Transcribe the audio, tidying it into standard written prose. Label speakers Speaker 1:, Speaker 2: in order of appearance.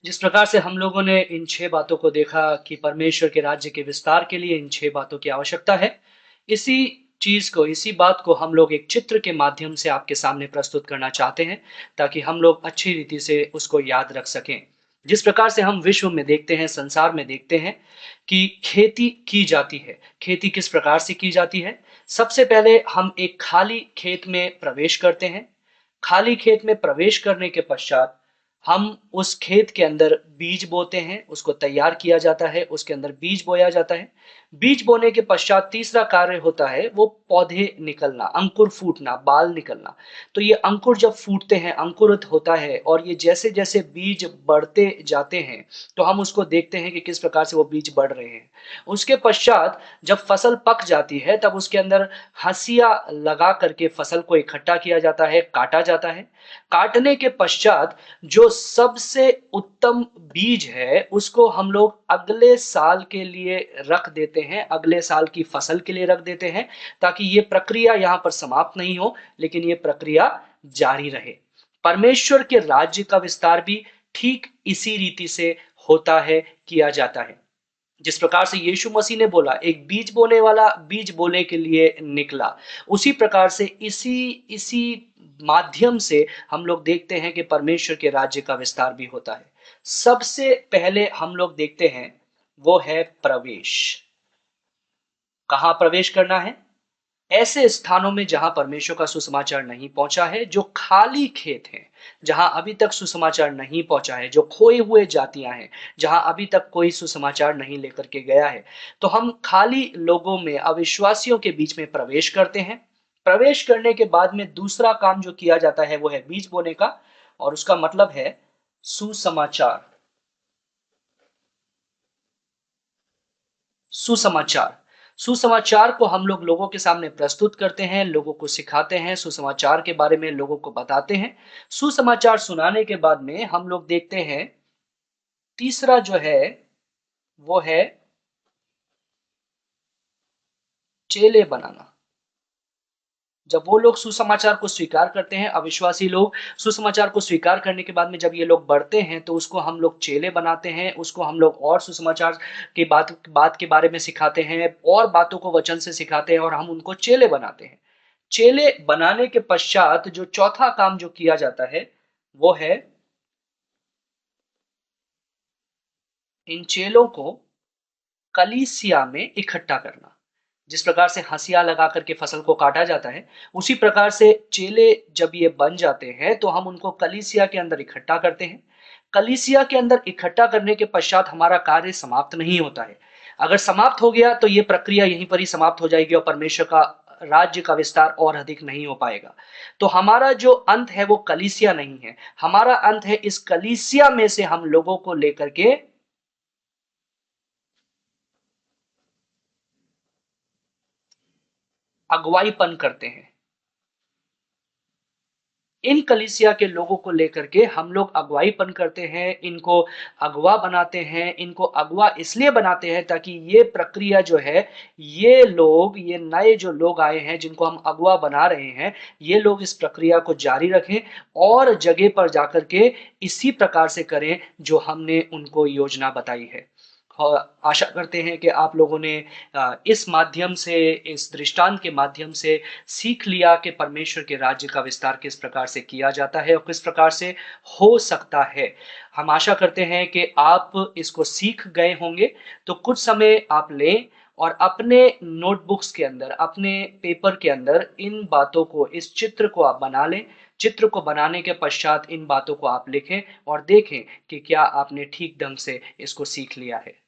Speaker 1: जिस प्रकार से हम लोगों ने इन 6 बातों को देखा कि परमेश्वर के राज्य के विस्तार के लिए इन 6 बातों की आवश्यकता है। इसी इसी बात को हम लोग एक चित्र के माध्यम से आपके सामने प्रस्तुत करना चाहते हैं, ताकि हम लोग अच्छी रीति से उसको याद रख सकें। जिस प्रकार से हम विश्व में देखते हैं, संसार में देखते हैं कि खेती की जाती है। खेती किस प्रकार से की जाती है? सबसे पहले हम एक खाली खेत में प्रवेश करते हैं। खाली खेत में प्रवेश करने के पश्चात हम उस खेत के अंदर बीज बोते हैं, उसको तैयार किया जाता है, उसके अंदर बीज बोया जाता है। बीज बोने के पश्चात तीसरा कार्य होता है वो पौधे निकलना, अंकुर फूटना, बाल निकलना। तो ये अंकुर जब फूटते हैं, अंकुरित होता है और ये जैसे-जैसे बीज बढ़ते जाते हैं, तो हम उसको देखते हैं कि किस प्रकार से वो बीज बढ़ रहे हैं। उसके पश्चात जब फसल पक जाती है, तब उसके अंदर हँसिया लगा करके फसल को इकट्ठा किया जाता है, काटा जाता है। काटने के पश्चात जो सबसे उत्तम बीज है, उसको हम लोग अगले साल के लिए रख देते हैं, अगले साल की फसल के लिए रख देते हैं, ताकि ये प्रक्रिया यहाँ पर समाप्त नहीं हो, लेकिन ये प्रक्रिया जारी रहे। परमेश्वर के राज्य का विस्तार भी ठीक इसी रीति से होता है, किया जाता है। जिस प्रकार से यीशु मसीह ने बोला, एक बीज बोने वाला बीज बोने के लिए निकला, उसी प्रकार से इसी इसी माध्यम से हम लोग देखते हैं कि परमेश्वर के राज्य का विस्तार भी होता है। सबसे पहले हम लोग देखते हैं वो है प्रवेश। कहाँ प्रवेश करना है? ऐसे स्थानों में जहां परमेश्वर का सुसमाचार नहीं पहुंचा है, जो खाली खेत हैं, जहां अभी तक सुसमाचार नहीं पहुंचा है, जो खोए हुए जातियां हैं, जहां अभी तक कोई सुसमाचार नहीं लेकर के गया है, तो हम खाली लोगों में, अविश्वासियों के बीच में प्रवेश करते हैं। प्रवेश करने के बाद में दूसरा काम जो किया जाता है वो है बीज बोने का, और उसका मतलब है सुसमाचार। सुसमाचार। सुसमाचार को हम लोग लोगों के सामने प्रस्तुत करते हैं, लोगों को सिखाते हैं, सुसमाचार के बारे में लोगों को बताते हैं। सुसमाचार सुनाने के बाद में हम लोग देखते हैं, तीसरा जो है वो है चेले बनाना। जब वो लोग सुसमाचार को स्वीकार करते हैं, अविश्वासी लोग सुसमाचार को स्वीकार करने के बाद में जब ये लोग बढ़ते हैं, तो उसको हम लोग चेले बनाते हैं, उसको हम लोग और सुसमाचार की बात बात के बारे में सिखाते हैं, और बातों को वचन से सिखाते हैं, और हम उनको चेले बनाते हैं। चेले बनाने के पश्चात जो चौथा काम जो किया जाता है, वो है इन चेलों को कलीसिया में इकट्ठा करना। जिस प्रकार से हँसिया लगा करके फसल को काटा जाता है, उसी प्रकार से चेले जब ये बन जाते हैं, तो हम उनको कलीसिया के अंदर इकट्ठा करते हैं। कलीसिया के अंदर इकट्ठा करने के पश्चात हमारा कार्य समाप्त नहीं होता है। अगर समाप्त हो गया, तो ये प्रक्रिया यहीं पर ही समाप्त हो जाएगी और परमेश्वर का राज्य का विस्तार और अधिक नहीं हो पाएगा। तो हमारा जो अंत है, वो कलीसिया नहीं है। हमारा अंत है इस कलीसिया में से हम लोगों को लेकर के अगुवाईपन करते हैं। इन कलीसिया के लोगों को लेकर के हम लोग अगुवाईपन करते हैं, इनको अगुवा बनाते हैं। इनको अगुवा इसलिए बनाते हैं ताकि ये प्रक्रिया जो है, ये लोग, ये नए जो लोग आए हैं जिनको हम अगुवा बना रहे हैं, ये लोग इस प्रक्रिया को जारी रखें और जगह पर जाकर के इसी प्रकार से करें जो हमने उनको योजना बताई है। और आशा करते हैं कि आप लोगों ने इस माध्यम से, इस दृष्टांत के माध्यम से सीख लिया कि परमेश्वर के राज्य का विस्तार किस प्रकार से किया जाता है और किस प्रकार से हो सकता है। हम आशा करते हैं कि आप इसको सीख गए होंगे। तो कुछ समय आप लें और अपने नोटबुक्स के अंदर, अपने पेपर के अंदर इन बातों को, इस चित्र को आप बना लें। चित्र को बनाने के पश्चात इन बातों को आप लिखें और देखें कि क्या आपने ठीक ढंग से इसको सीख लिया है।